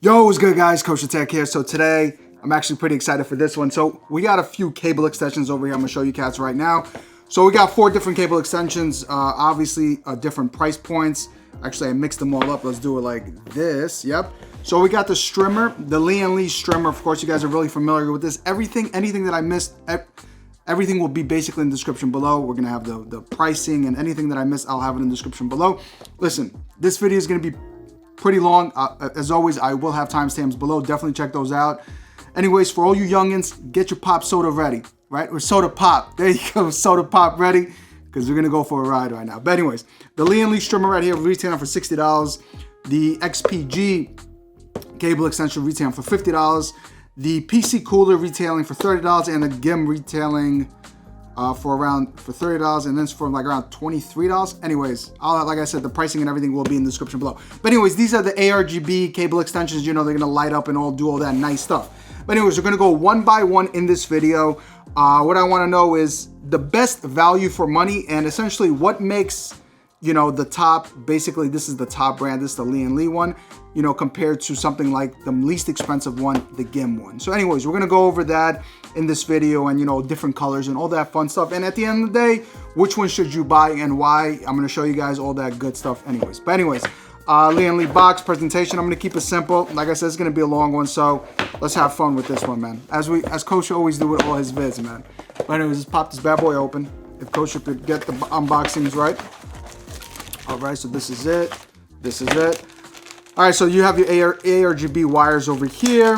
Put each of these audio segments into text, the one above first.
Yo, what's good guys? KosherTech here. So today, I'm actually pretty excited for this one. So we got a few cable extensions over here. I'm gonna show you cats right now. So we got 4 different cable extensions, obviously different price points. Actually, I mixed them all up. Let's do it like this, yep. So we got the Strimer, the Lian Li Strimer. Of course, you guys are really familiar with this. Anything that I missed, everything will be basically in the description below. We're gonna have the pricing, and anything that I missed, I'll have it in the description below. Listen, this video is gonna be pretty long. As always, I will have timestamps below. Definitely check those out. Anyways, for all you youngins, get your pop soda ready, right? Or soda pop. There you go, soda pop ready, because we're gonna go for a ride right now. But anyways, the Lian Li Strimer right here retailing for $60. The XPG cable extension retailing for $50. The PCcooler retailing for $30, and the GIM retailing for $30, and then for like around $23. Anyways, like I said, the pricing and everything will be in the description below. But anyways, these are the aRGB cable extensions. You know, they're gonna light up and do all that nice stuff. But anyways, we're gonna go one by one in this video. What I wanna know is the best value for money, and essentially what makes, you know, the top, basically this is the top brand, this is the Lian Li one, you know, compared to something like the least expensive one, the GIM one. So anyways, we're gonna go over that in this video, and you know, different colors and all that fun stuff. And at the end of the day, which one should you buy and why? I'm gonna show you guys all that good stuff anyways. But anyways, Lian Li box presentation, I'm gonna keep it simple. Like I said, it's gonna be a long one, so let's have fun with this one, man. As Kosher always do with all his vids, man. But anyways, let's pop this bad boy open. If Kosher could get the unboxings right. All right, so this is it. This is it. All right, so you have your aRGB wires over here.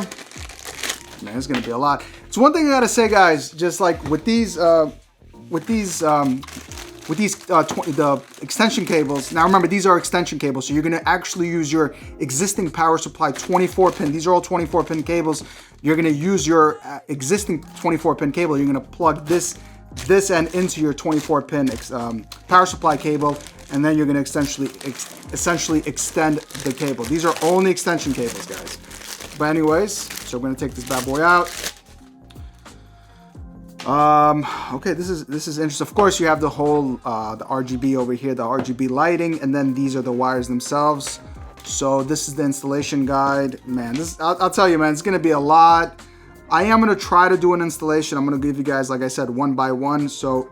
Man, it's gonna be a lot. So one thing I gotta say, guys, just like with the extension cables. Now remember, these are extension cables, so you're gonna actually use your existing power supply 24-pin. These are all 24-pin cables. You're gonna use your existing 24-pin cable. You're gonna plug this end into your 24-pin power supply cable, and then you're gonna essentially extend the cable. These are only extension cables, guys. But anyways, so we're gonna take this bad boy out. Okay, this is interesting. Of course, you have the whole the RGB over here, the RGB lighting, and then these are the wires themselves. So this is the installation guide. Man, I'll tell you, man, it's gonna be a lot. I am gonna try to do an installation. I'm gonna give you guys, like I said, one by one. So,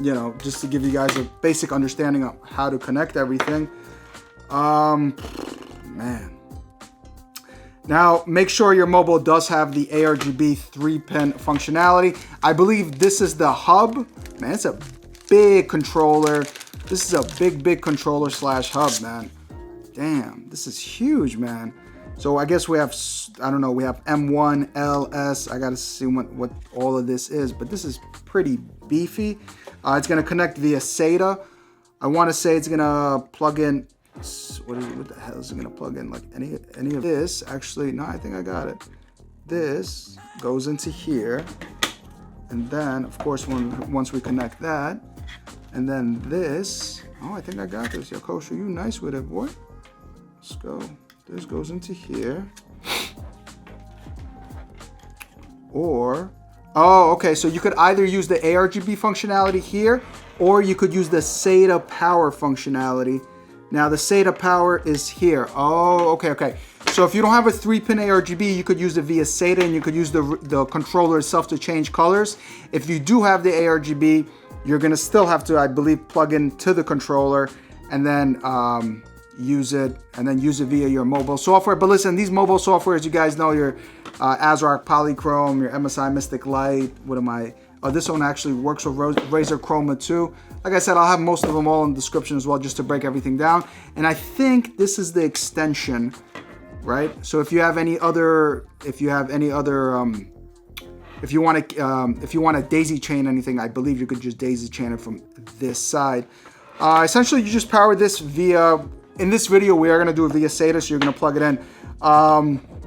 you know, just to give you guys a basic understanding of how to connect everything. Man. Now, make sure your mobile does have the aRGB 3-pin functionality. I believe this is the hub. Man, it's a big controller. This is a big controller slash hub, man. Damn, this is huge, man. So I guess we have, I don't know, we have M1, L, S. I gotta see what all of this is, but this is pretty beefy. It's gonna connect via SATA. I wanna say it's gonna plug in, what the hell is it gonna plug in? Like any of this? Actually, no, I think I got it. This goes into here, and then of course once we connect that, and then this. Oh, I think I got this. Yo, Kosher, you nice with it, boy. Let's go. This goes into here. Or, oh, okay, so you could either use the aRGB functionality here, or you could use the SATA power functionality. Now the SATA power is here. Oh, okay. So if you don't have a 3-pin aRGB, you could use it via SATA, and you could use the controller itself to change colors. If you do have the aRGB, you're gonna still have to, I believe, plug into the controller, and then use it via your mobile software. But listen, these mobile softwares, you guys know, your aRGB Polychrome, your MSI Mystic Light. What am I? Oh, this one actually works with Razer Chroma too. Like I said, I'll have most of them all in the description as well, just to break everything down. And I think this is the extension, right? So if you want to daisy chain anything, I believe you could just daisy chain it from this side. Essentially, you just power this via. In this video, we are going to do it via SATA, so you're going to plug it in. I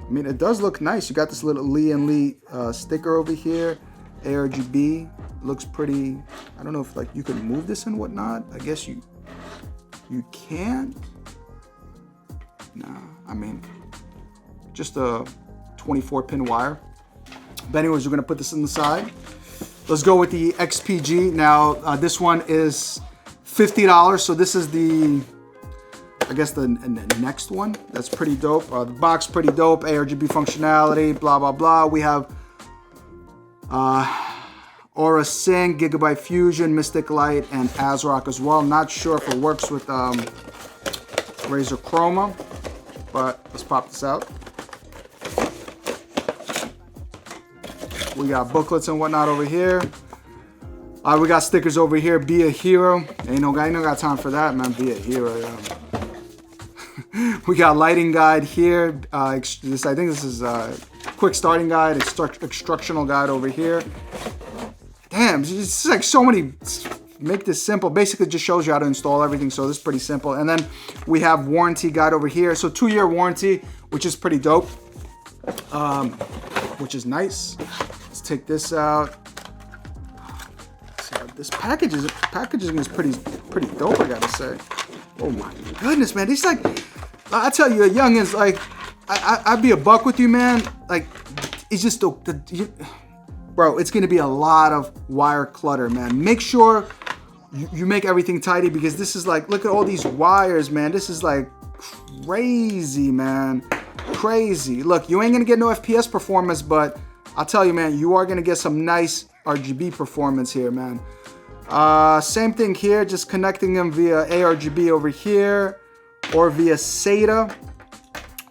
mean, it does look nice. You got this little Lian Li sticker over here. aRGB looks pretty. I don't know if like you can move this and whatnot. I guess you can. Nah, I mean, just a 24-pin wire. But anyways, we're going to put this in the side. Let's go with the XPG. Now, this one is $50. So this is the I guess the next one. That's pretty dope. The box pretty dope. aRGB functionality, blah, blah, blah. We have Aura Sync, Gigabyte Fusion, Mystic Light, and ASRock as well. Not sure if it works with Razer Chroma, but let's pop this out. We got booklets and whatnot over here. We got stickers over here. Be a hero. Ain't no got time for that, man. Be a hero. Yeah. We got lighting guide here. I think this is a quick starting guide. Instructional guide over here. Damn, it's like so many. Make this simple. Basically, just shows you how to install everything. So this is pretty simple. And then we have warranty guide over here. So 2-year warranty, which is pretty dope. Which is nice. Let's take this out. This packaging is pretty dope, I gotta say. Oh my goodness, man. It's like, I tell you, a youngins, like, I'd be a buck with you, man. Like, it's just bro, it's gonna be a lot of wire clutter, man. Make sure you make everything tidy, because this is like, look at all these wires, man. This is like crazy, man. Crazy. Look, you ain't gonna get no FPS performance, but I'll tell you, man, you are gonna get some nice RGB performance here, man. Same thing here, just connecting them via aRGB over here or via SATA.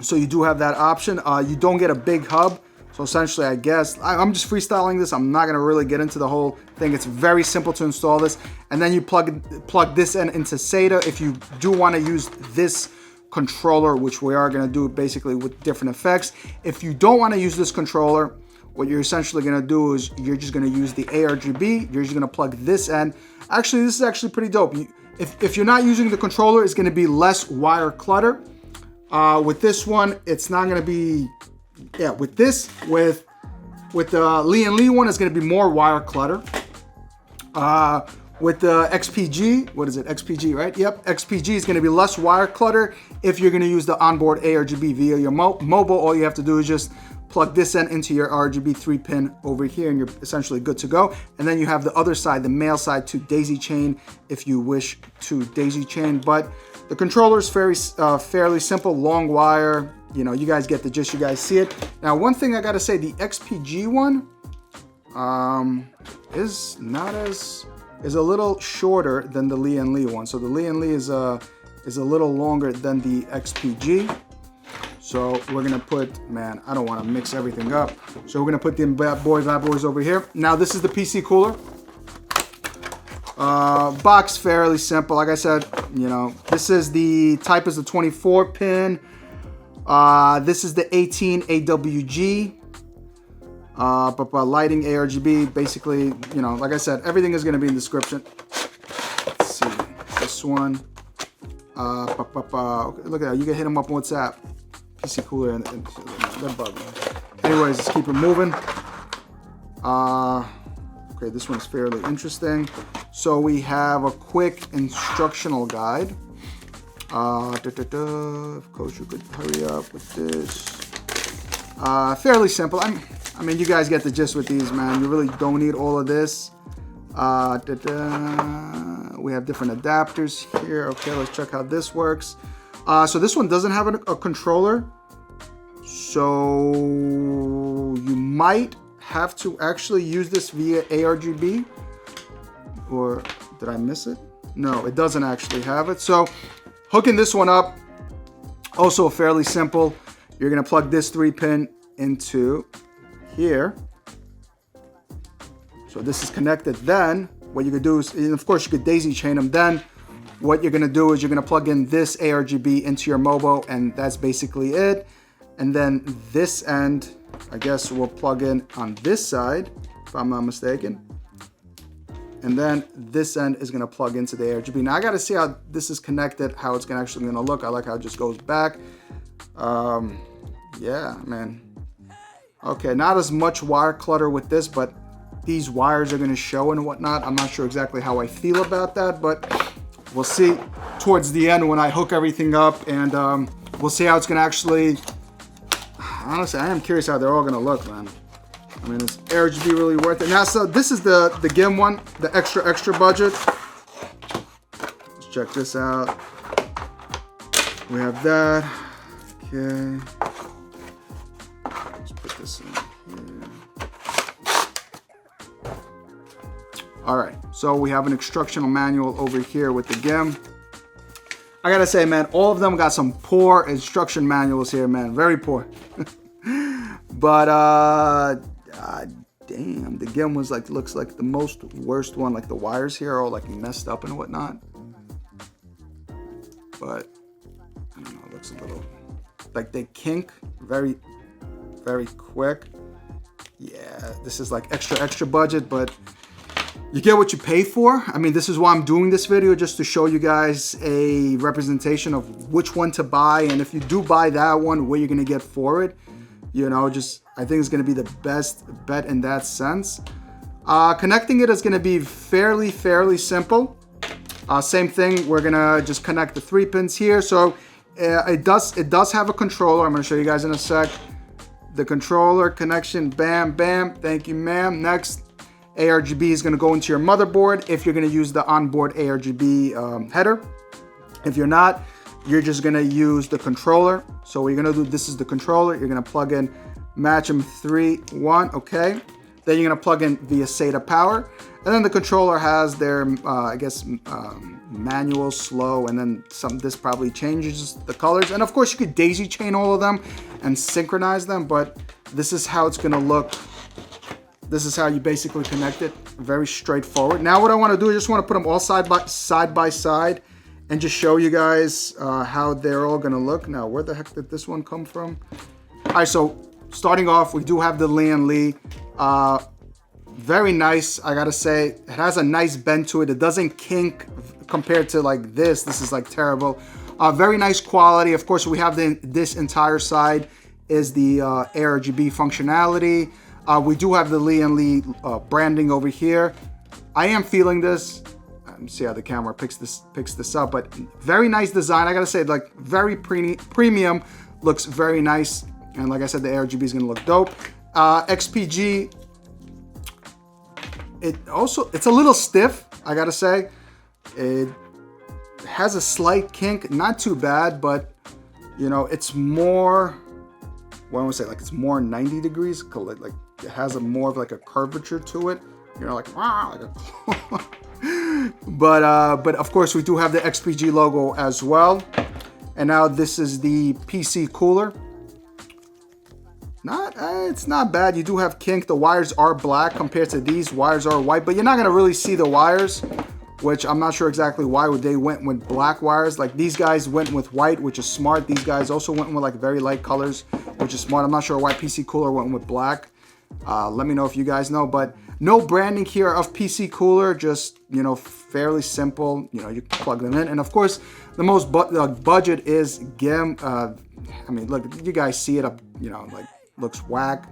So you do have that option. You don't get a big hub. So essentially, I guess, I'm just freestyling this. I'm not gonna really get into the whole thing. It's very simple to install this. And then you plug this into SATA if you do wanna use this controller, which we are gonna do basically with different effects. If you don't wanna use this controller, what you're essentially gonna do is you're just gonna use the aRGB. You're just gonna plug this in. Actually, this is actually pretty dope. If you're not using the controller, it's gonna be less wire clutter. With this one, it's not gonna be, yeah, with the Lian Li one, it's gonna be more wire clutter. With the XPG, what is it, XPG, right? Yep, XPG is gonna be less wire clutter. If you're gonna use the onboard aRGB via your mobile, all you have to do is just plug this into your RGB 3-pin over here, and you're essentially good to go. And then you have the other side, the male side, to daisy chain if you wish to daisy chain. But the controller is fairly simple, long wire. You know, you guys get the gist, you guys see it. Now, one thing I gotta say, the XPG one is a little shorter than the Lian Li one. So the Lian Li is a little longer than the XPG. So we're gonna put, man, I don't wanna mix everything up. So we're gonna put them bad boys over here. Now this is the PCcooler. Box fairly simple. Like I said, you know, this is the type is the 24-pin. This is the 18 AWG. But lighting aRGB, basically, you know, like I said, everything is gonna be in the description. Let's see, this one. Look at that, you can hit them up on WhatsApp. PCcooler and that bug. Anyways, let's keep it moving. Okay, this one's fairly interesting. So we have a quick instructional guide. Of course, you could hurry up with this. Fairly simple. I mean, you guys get the gist with these, man. You really don't need all of this. We have different adapters here. Okay, let's check how this works. So this one doesn't have a controller, so you might have to actually use this via aRGB, or did I miss it? No, it doesn't actually have it. So hooking this one up, also fairly simple. You're gonna plug this 3-pin into here. So this is connected. Then what you could do is, and of course you could daisy chain them. Then what you're gonna do is you're gonna plug in this aRGB into your mobile, and that's basically it. And then this end, I guess we'll plug in on this side, if I'm not mistaken. And then this end is gonna plug into the aRGB. Now I gotta see how this is connected, how it's actually gonna look. I like how it just goes back. Yeah, man. Okay, not as much wire clutter with this, but these wires are gonna show and whatnot. I'm not sure exactly how I feel about that, but we'll see towards the end when I hook everything up, and we'll see how it's gonna actually, honestly, I am curious how they're all gonna look, man. I mean, is aRGB really worth it? Now, so this is the GIM one, the extra budget. Let's check this out. We have that. Okay. Let's put this in here. All right, so we have an instructional manual over here with the GIM. I gotta say, man, all of them got some poor instruction manuals here, man. Very poor. But damn, the GIM was like, looks like the most worst one. Like the wires here are all like messed up and whatnot. But I don't know, it looks a little like they kink very, very quick. Yeah, this is like extra budget, but you get what you pay for. I mean, this is why I'm doing this video, just to show you guys a representation of which one to buy. And if you do buy that one, what you're gonna get for it. You know, just, I think it's gonna be the best bet in that sense. Connecting it is gonna be fairly simple. Same thing, we're gonna just connect the 3 pins here. So it does have a controller. I'm gonna show you guys in a sec. The controller connection, bam, bam, thank you, ma'am. Next, aRGB is gonna go into your motherboard if you're gonna use the onboard aRGB header. If you're not, you're just gonna use the controller. So what you're gonna do, this is the controller. You're gonna plug in, match them 3, 1, okay. Then you're gonna plug in via SATA power. And then the controller has their, I guess, manual, slow, and then this probably changes the colors. And of course you could daisy chain all of them and synchronize them, but this is how it's gonna look. This is how you basically connect it. Very straightforward. Now what I wanna do is just wanna put them all side by side and just show you guys how they're all gonna look. Now, where the heck did this one come from? All right, so starting off, we do have the Lian Li. Very nice, I gotta say. It has a nice bend to it. It doesn't kink compared to like this. This is like terrible. Very nice quality. Of course, we have this entire side is the aRGB functionality. We do have the Lian Li branding over here. I am feeling this. Let me see how the camera picks this up, but very nice design. I gotta say, like very premium, looks very nice. And like I said, the aRGB is gonna look dope. XPG, it's a little stiff, I gotta say. It has a slight kink, not too bad, but you know, it's more, what I want to say, like it's more 90 degrees, like it has a more of like a curvature to it. You know, like, wow, like a but of course we do have the XPG logo as well. And now this is the PCcooler. It's not bad. You do have kink. The wires are black compared to these wires are white, but you're not gonna really see the wires, which I'm not sure exactly why they went with black wires. Like these guys went with white, which is smart. These guys also went with like very light colors, which is smart. I'm not sure why PCcooler went with black. Let me know if you guys know, but no branding here of PCcooler, just, you know, fairly simple. You know, you plug them in. And of course, the most budget is GIM. I mean, look, you guys see it up, you know, like looks whack,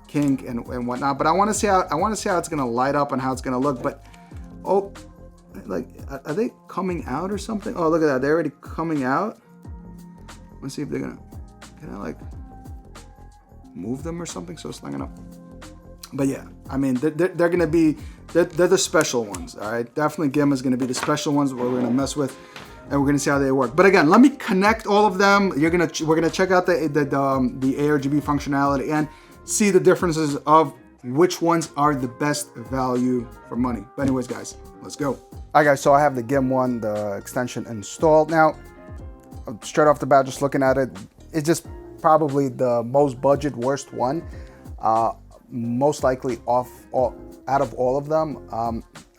kink and whatnot, but I want to see how it's going to light up and how it's going to look. But, oh, like, are they coming out or something? Oh, look at that. They're already coming out. Let's see if they're going to, can I like move them or something so it's not going to, but yeah, I mean, they're going to be, they're the special ones, all right? Definitely GIM is going to be the special ones where we're going to mess with, and we're going to see how they work. But again, let me connect all of them. We're going to check out the aRGB functionality and see the differences of which ones are the best value for money. But anyways, guys, let's go. All right, guys, so I have the GIM one, the extension installed. Now, straight off the bat, just looking at it, it's just probably the most budget worst one. Most likely out of all of them.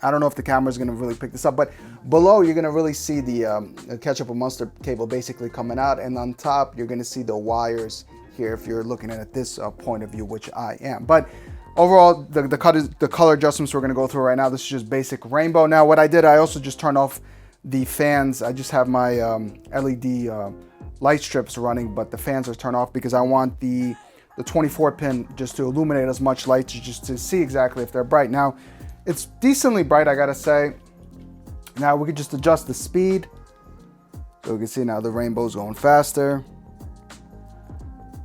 I don't know if the camera is going to really pick this up, but below you're going to really see the ketchup and mustard cable basically coming out, and on top you're going to see the wires here if you're looking at it this point of view, which I am. But overall, the color adjustments we're going to go through right now, this is just basic rainbow. Now what I did, I also just turned off the fans. I just have my LED light strips running, but the fans are turned off because I want the 24 pin just to illuminate as much light just to see exactly if they're bright. Now, it's decently bright, I gotta say. Now we can just adjust the speed. So we can see now the rainbow's going faster.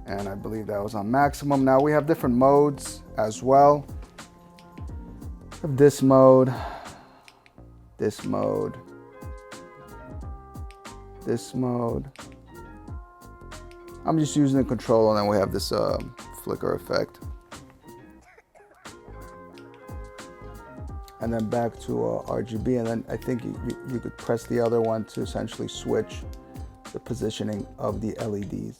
And I believe that was on maximum. Now we have different modes as well. We have this mode, this mode, this mode, I'm just using the controller, and then we have this flicker effect. And then back to RGB, and then I think you could press the other one to essentially switch the positioning of the LEDs.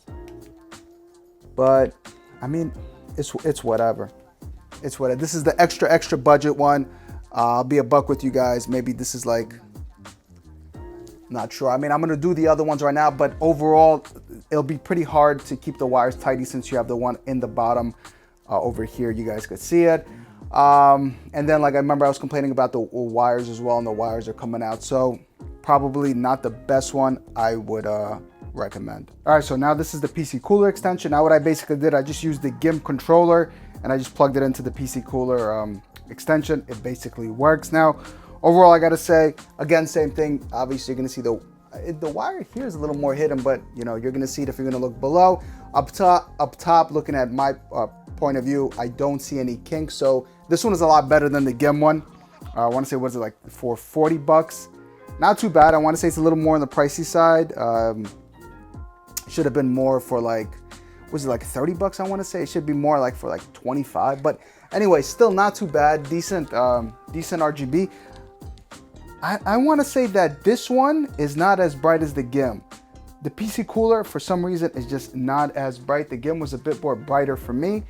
But I mean, it's whatever. It's whatever. This is the extra budget one. I'll be a buck with you guys. Maybe this is like, not sure. I mean, I'm gonna do the other ones right now, but overall, it'll be pretty hard to keep the wires tidy since you have the one in the bottom over here. You guys could see it. And then, like, I remember I was complaining about the wires as well, and the wires are coming out. So probably not the best one I would recommend. All right, so now this is the PCcooler extension. Now what I basically did, I just used the GIM controller and I just plugged it into the PCcooler extension. It basically works. Now, overall, I gotta say, again, same thing. Obviously, you're gonna see the wire here is a little more hidden, but you know, you're gonna see it if you're gonna look below. Up top, looking at my point of view, I don't see any kinks. So this one is a lot better than the GIM one. I want to say, was it like for 40 bucks? Not too bad. I want to say it's a little more on the pricey side. Should have been more for like, was it like 30 bucks? I want to say it should be more like for like 25. But anyway, still not too bad. Decent RGB. I want to say that this one is not as bright as the GIM. The PCcooler, for some reason, is just not as bright. The GIM was a bit more brighter for me.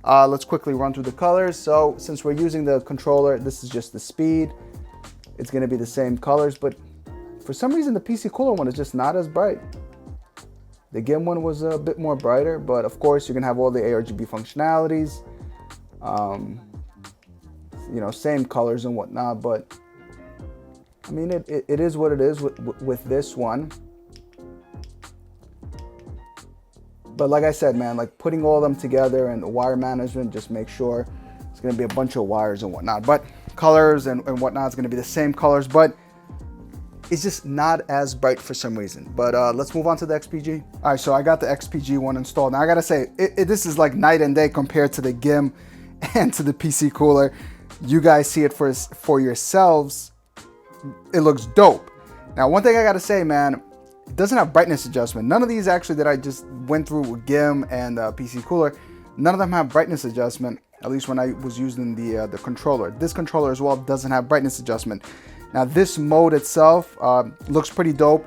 Let's quickly run through the colors. So since we're using the controller, this is just the speed. It's going to be the same colors, but for some reason, the PCcooler one is just not as bright. The GIM one was a bit more brighter, but of course, you're going to have all the aRGB functionalities. You know, same colors and whatnot, but I mean, it is what it is with this one. But like I said, man, like putting all of them together and the wire management, just make sure it's going to be a bunch of wires and whatnot. But colors and whatnot is going to be the same colors, but it's just not as bright for some reason. But let's move on to the XPG. All right, so I got the XPG one installed. Now I got to say, this is like night and day compared to the GIM and to the PCcooler. You guys see it for yourselves. It looks dope. Now, one thing I got to say, man, it doesn't have brightness adjustment. None of these actually that I just went through with GIM and PCcooler, none of them have brightness adjustment, at least when I was using the controller. This controller as well doesn't have brightness adjustment. Now this mode itself looks pretty dope.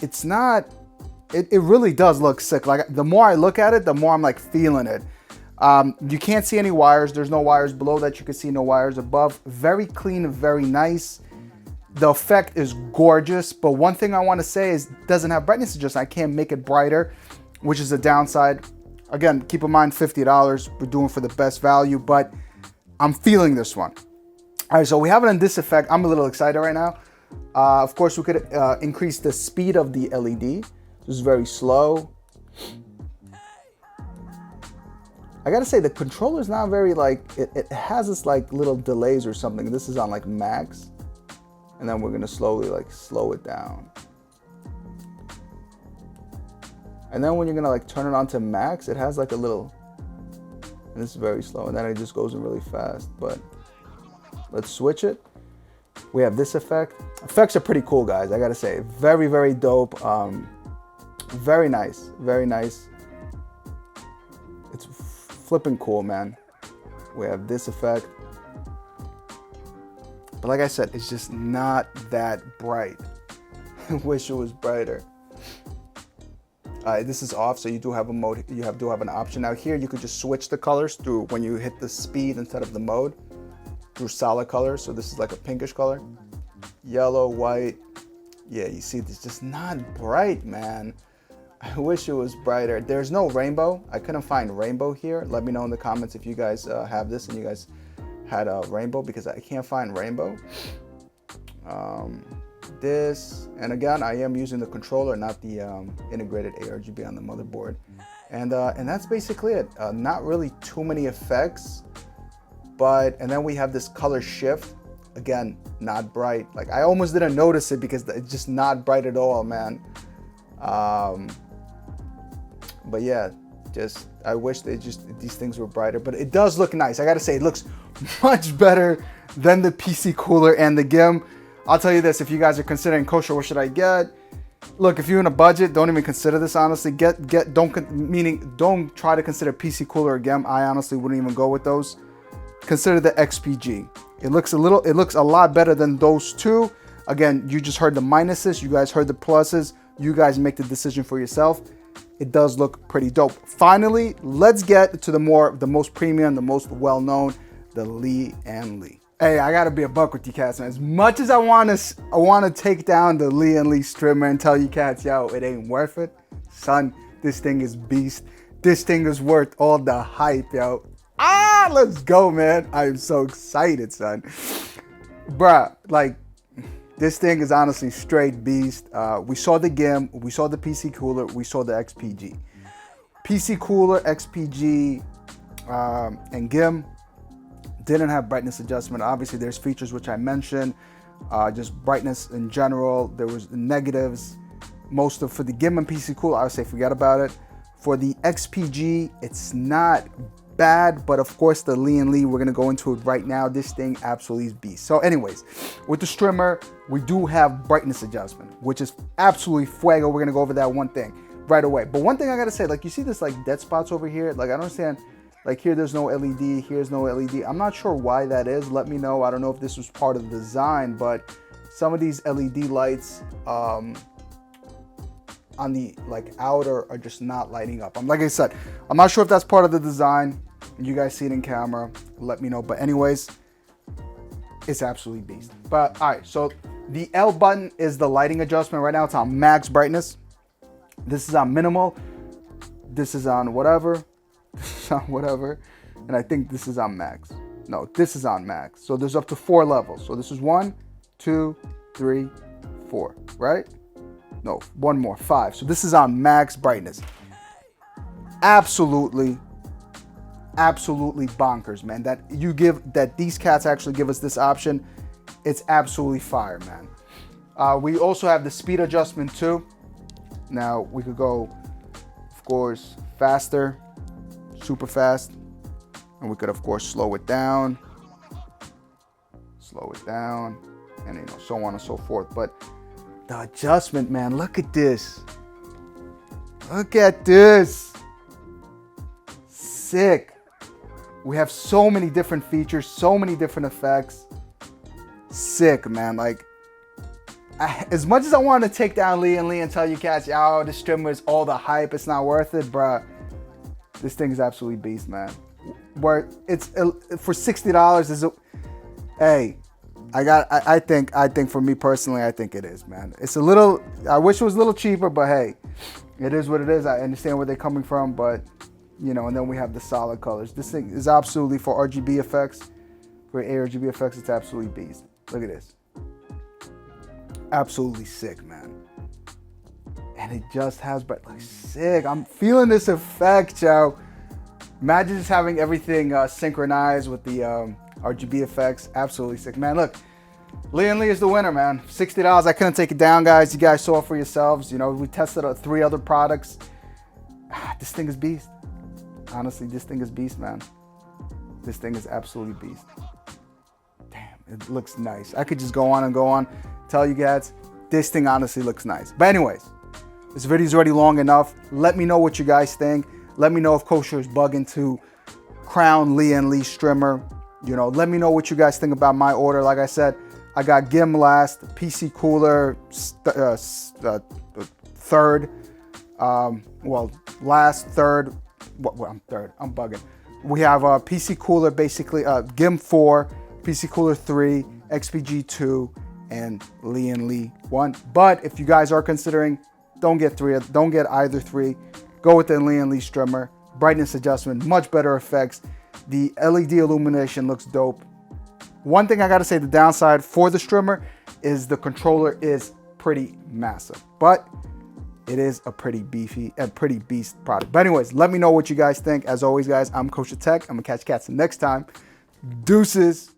It's not, it really does look sick. Like the more I look at it, the more I'm like feeling it. You can't see any wires. There's no wires below that you can see, no wires above. Very clean, very nice. The effect is gorgeous, but one thing I want to say is it doesn't have brightness adjustment. I can't make it brighter, which is a downside. Again, keep in mind, $50. We're doing for the best value, but I'm feeling this one. All right, so we have it in this effect. I'm a little excited right now. Of course, we could increase the speed of the LED. This is very slow. I gotta say, the controller is not very like, it has this like little delays or something. This is on like max. And then we're gonna slowly like slow it down. And then when you're gonna like turn it on to max, it has like a little, and this is very slow, and then it just goes in really fast. But let's switch it. We have this effect. Effects are pretty cool, guys. I gotta say, very, very dope. Very nice, very nice. It's flipping cool, man. We have this effect. But like I said, it's just not that bright. I wish it was brighter. This is off, so you do have a mode. You do have an option. Now here, you could just switch the colors through when you hit the speed instead of the mode through solid colors. So this is like a pinkish color, yellow, white. Yeah, you see, it's just not bright, man. I wish it was brighter. There's no rainbow. I couldn't find rainbow here. Let me know in the comments if you guys have this and you guys had a rainbow, because I can't find rainbow. This, and again, I am using the controller, not the integrated aRGB on the motherboard, and that's basically it. Not really too many effects, and then we have this color shift. Again, not bright. Like I almost didn't notice it because it's just not bright at all, man. But yeah, just I wish these things were brighter, but it does look nice. I gotta say, it looks much better than the PCcooler and the GIM. I'll tell you this, if you guys are considering kosher, what should I get? Look, if you're in a budget, don't even consider this, honestly. Don't try to consider PCcooler or GIM. I honestly wouldn't even go with those. Consider the XPG. It looks a lot better than those two. Again, you just heard the minuses, you guys heard the pluses. You guys make the decision for yourself. It does look pretty dope. Finally, let's get to the most premium, the most well-known, the Lian Li. Hey, I gotta be a buck with you cats, man. As much as I wanna take down the Lian Li Strimer and tell you cats, yo, it ain't worth it. Son, this thing is beast. This thing is worth all the hype, yo. Let's go, man. I am so excited, son. Bruh, like, this thing is honestly straight beast. We saw the GIM, we saw the PCcooler, we saw the XPG. PCcooler, XPG, and GIM didn't have brightness adjustment. Obviously, there's features which I mentioned, just brightness in general. There was negatives. For the GIM and PCcooler, I would say forget about it. For the XPG, it's not bad, but of course the Lian Li, we're gonna go into it right now. This thing absolutely is beast. So anyways, with the Strimer, we do have brightness adjustment, which is absolutely fuego. We're gonna go over that one thing right away. But one thing I gotta say, like, you see this like dead spots over here? Like, I don't understand. Like, here there's no LED, here's no LED. I'm not sure why that is. Let me know. I don't know if this was part of the design, but some of these LED lights on the like outer are just not lighting up. Like I said, I'm not sure if that's part of the design. You guys see it in camera, let me know. But anyways, it's absolutely beast. But all right, so the L button is the lighting adjustment. Right now it's on max brightness. This is on minimal. This is on whatever. This is on whatever. And I think this is on max. No, this is on max. So there's up to 4 levels. So this is 1, 2, 3, 4, right? No, one more, 5. So this is on max brightness. Absolutely bonkers, man. That these cats actually give us this option. It's absolutely fire, man. We also have the speed adjustment too. Now we could go, of course, faster, super fast, and we could of course slow it down, and so on and so forth. But the adjustment, man, look at this. Look at this. Sick. We have so many different features, so many different effects. Sick, man. Like, as much as I want to take down Lian Li and tell you cats, yo, this Strimer is all the hype, it's not worth it, bruh. This thing is absolutely beast, man. Where it's for $60 is hey, I think for me personally, I think it is, man. It's a little, I wish it was a little cheaper, but hey, it is what it is. I understand where they're coming from, but you know, and then we have the solid colors. This thing is absolutely for RGB effects. For aRGB effects, it's absolutely beast. Look at this. Absolutely sick, man. And it just has, but like, sick. I'm feeling this effect, yo. Imagine just having everything synchronized with the RGB effects. Absolutely sick, man. Look, Lian Li is the winner, man. $60. I couldn't take it down, guys. You guys saw it for yourselves. You know, we tested 3 other products. This thing is beast. Honestly, this thing is beast, man. This thing is absolutely beast. Damn, it looks nice. I could just go on and go on. Tell you guys, this thing honestly looks nice. But anyways, this video is already long enough. Let me know what you guys think. Let me know if Kosher is bugging to crown Lian Li Strimer. You know, let me know what you guys think about my order. Like I said, I got GIM last, PCcooler third. Well, last, third. Well, I'm third. I'm bugging. We have PCcooler, basically GIM 4, PCcooler 3, XPG 2, and Lian Li 1. But if you guys are considering, don't get either 3. Go with the Lian Li Strimer. Brightness adjustment, much better effects. The LED illumination looks dope. One thing I gotta say, the downside for the Strimer is the controller is pretty massive, but it is a pretty beast product. But anyways, let me know what you guys think. As always, guys, I'm KosherTech. I'm gonna catch cats next time. Deuces.